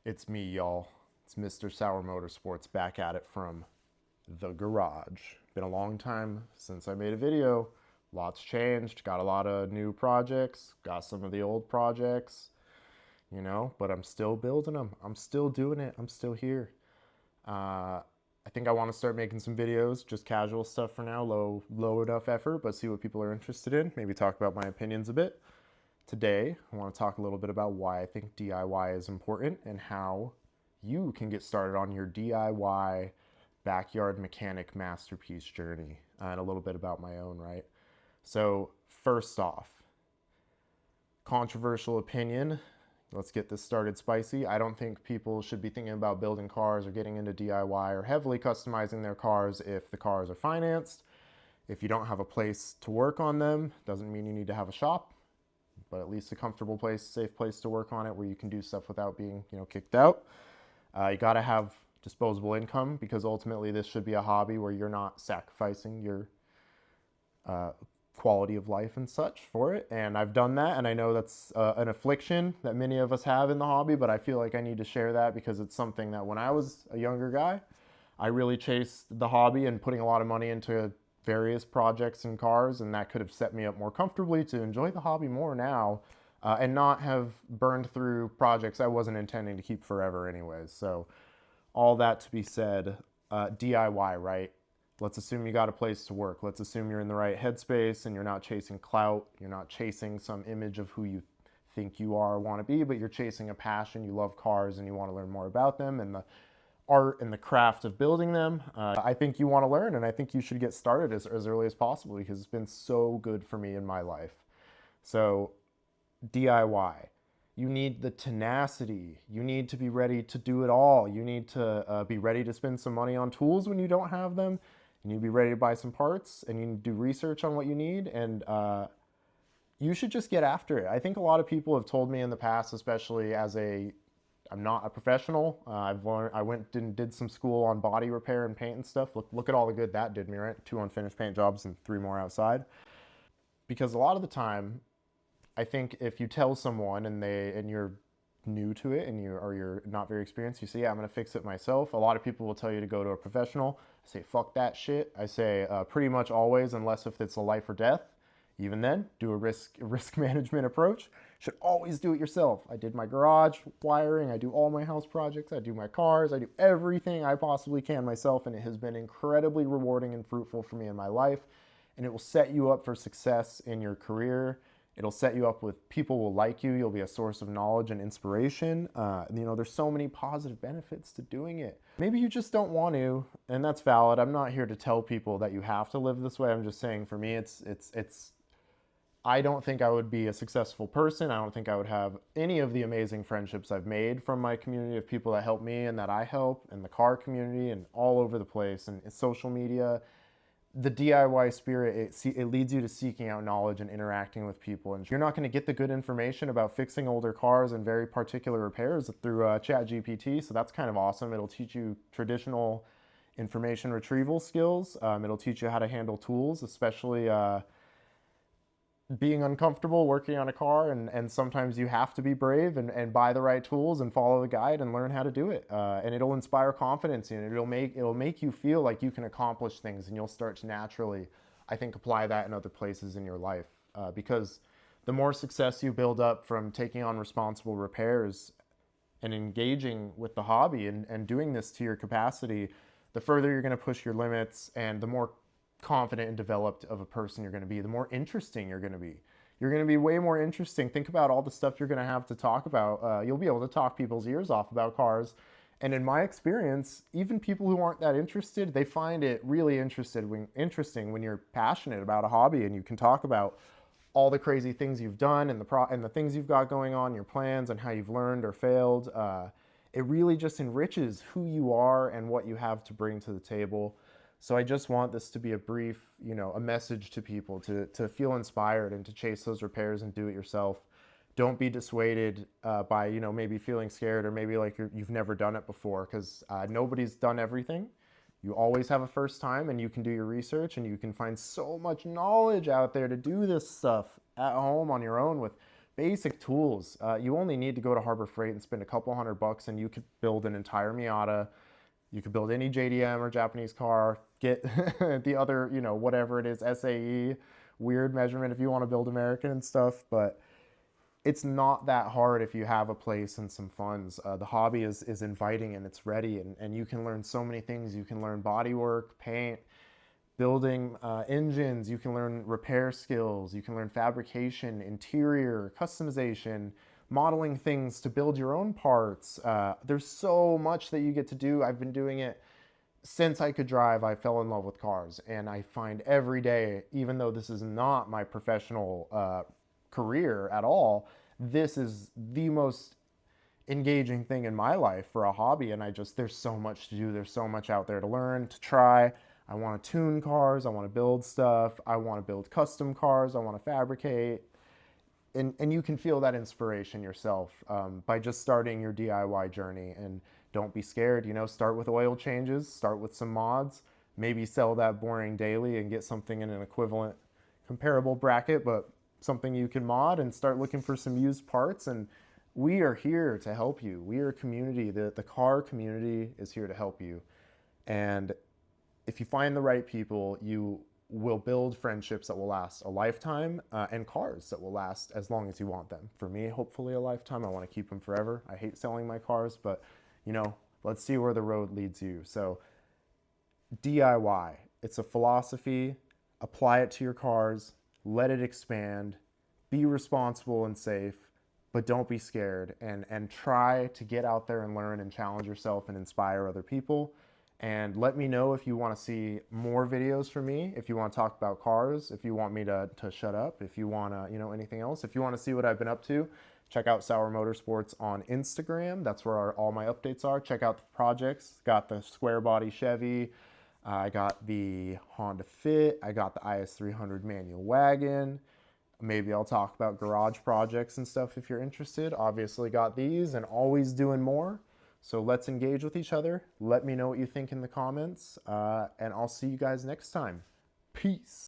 It's me, y'all. It's Mr. Sour Motorsports back at it from the garage. Been a long time since I made a video. Lots changed. Got a lot of new projects. Got some of the old projects, but I'm still building them. I'm still doing it. I'm still here. I think I want to start making some videos, just casual stuff for now, low enough effort, but see what people are interested in. Maybe talk about my opinions a bit. Today, I want to talk a little bit about why I think DIY is important and how you can get started on your DIY backyard mechanic masterpiece journey, and a little bit about my own, right? So, first off, controversial opinion. Let's get this started spicy. I don't think people should be thinking about building cars or getting into DIY or heavily customizing their cars if the cars are financed. If you don't have a place to work on them, doesn't mean you need to have a shop, but at least a comfortable place, safe place to work on it where you can do stuff without being, kicked out. You got to have disposable income because ultimately this should be a hobby where you're not sacrificing your quality of life and such for it. And I've done that, and I know that's an affliction that many of us have in the hobby, but I feel like I need to share that because it's something that when I was a younger guy, I really chased the hobby and putting a lot of money into various projects and cars, and that could have set me up more comfortably to enjoy the hobby more now and not have burned through projects I wasn't intending to keep forever anyways. So all that to be said, DIY, right? Let's assume you got a place to work. Let's assume you're in the right headspace and you're not chasing clout. You're not chasing some image of who you think you are or want to be, but you're chasing a passion. You love cars and you want to learn more about them and the art and the craft of building them. I think you want to learn, and I think you should get started as early as possible because it's been so good for me in my life. So DIY, you need the tenacity. You need to be ready to do it all. You need to be ready to spend some money on tools when you don't have them. You need to be ready to buy some parts, and you need to do research on what you need, and you should just get after it. I think a lot of people have told me in the past, especially I'm not a professional. I went and did some school on body repair and paint and stuff. Look at all the good that did me, right? 2 unfinished paint jobs and 3 more outside. Because a lot of the time, I think if you tell someone and you're new to it and you're not very experienced, you say, yeah, I'm gonna fix it myself. A lot of people will tell you to go to a professional. I say, fuck that shit. I say pretty much always, unless if it's a life or death. Even then, do a risk management approach. Should always do it yourself. I did my garage wiring. I do all my house projects. I do my cars. I do everything I possibly can myself, and it has been incredibly rewarding and fruitful for me in my life. And it will set you up for success in your career. It'll set you up with people will like you. You'll be a source of knowledge and inspiration. There's so many positive benefits to doing it. Maybe you just don't want to, and that's valid. I'm not here to tell people that you have to live this way. I'm just saying for me, I don't think I would be a successful person. I don't think I would have any of the amazing friendships I've made from my community of people that help me and that I help, and the car community and all over the place, and social media. The DIY spirit, it leads you to seeking out knowledge and interacting with people. And you're not going to get the good information about fixing older cars and very particular repairs through ChatGPT. So that's kind of awesome. It'll teach you traditional information retrieval skills. It'll teach you how to handle tools, especially being uncomfortable working on a car, and sometimes you have to be brave and buy the right tools and follow the guide and learn how to do it. And it'll inspire confidence in it. It'll make you feel like you can accomplish things, and you'll start to naturally, I think, apply that in other places in your life. Because the more success you build up from taking on responsible repairs and engaging with the hobby and doing this to your capacity, the further you're going to push your limits, and the more confident and developed of a person you're going to be, the more interesting you're going to be. You're going to be way more interesting. Think about all the stuff you're going to have to talk about. You'll be able to talk people's ears off about cars. And in my experience, even people who aren't that interested, they find it really interesting when you're passionate about a hobby and you can talk about all the crazy things you've done and the things you've got going on, your plans and how you've learned or failed. It really just enriches who you are and what you have to bring to the table. So I just want this to be a brief, a message to people to feel inspired and to chase those repairs and do it yourself. Don't be dissuaded by, maybe feeling scared or maybe like you've never done it before, because nobody's done everything. You always have a first time, and you can do your research, and you can find so much knowledge out there to do this stuff at home on your own with basic tools. You only need to go to Harbor Freight and spend a couple $100 and you could build an entire Miata. You could build any JDM or Japanese car, get the other, you know, whatever it is, SAE, weird measurement if you want to build American and stuff. But it's not that hard if you have a place and some funds. The hobby is inviting and it's ready, and you can learn so many things. You can learn body work, paint, building engines. You can learn repair skills. You can learn fabrication, interior, customization, modeling things to build your own parts. There's so much that you get to do. I've been doing it since I could drive. I fell in love with cars, and I find every day, even though this is not my professional career at all, this is the most engaging thing in my life for a hobby. And there's so much to do. There's so much out there to learn, to try. I want to tune cars. I want to build stuff. I want to build custom cars. I want to fabricate. And you can feel that inspiration yourself by just starting your DIY journey. And don't be scared, you know, start with oil changes, start with some mods, maybe sell that boring daily and get something in an equivalent comparable bracket, but something you can mod, and start looking for some used parts. And we are here to help you. We are a community. The car community is here to help you. And if you find the right people, you will build friendships that will last a lifetime, and cars that will last as long as you want them. For me, hopefully a lifetime. I want to keep them forever. I hate selling my cars, but you know, let's see where the road leads you. So DIY, it's a philosophy. Apply it to your cars. Let it expand. Be responsible and safe, but don't be scared, and try to get out there and learn and challenge yourself and inspire other people. And let me know if you want to see more videos from me, if you want to talk about cars, if you want me to shut up, if you want to, you know, anything else. If you want to see what I've been up to, check out Sauer Motorsports on Instagram. That's where all my updates are. Check out the projects. Got the square body Chevy. I got the Honda Fit. I got the IS300 manual wagon. Maybe I'll talk about garage projects and stuff if you're interested. Obviously got these and always doing more. So let's engage with each other. Let me know what you think in the comments, and I'll see you guys next time. Peace.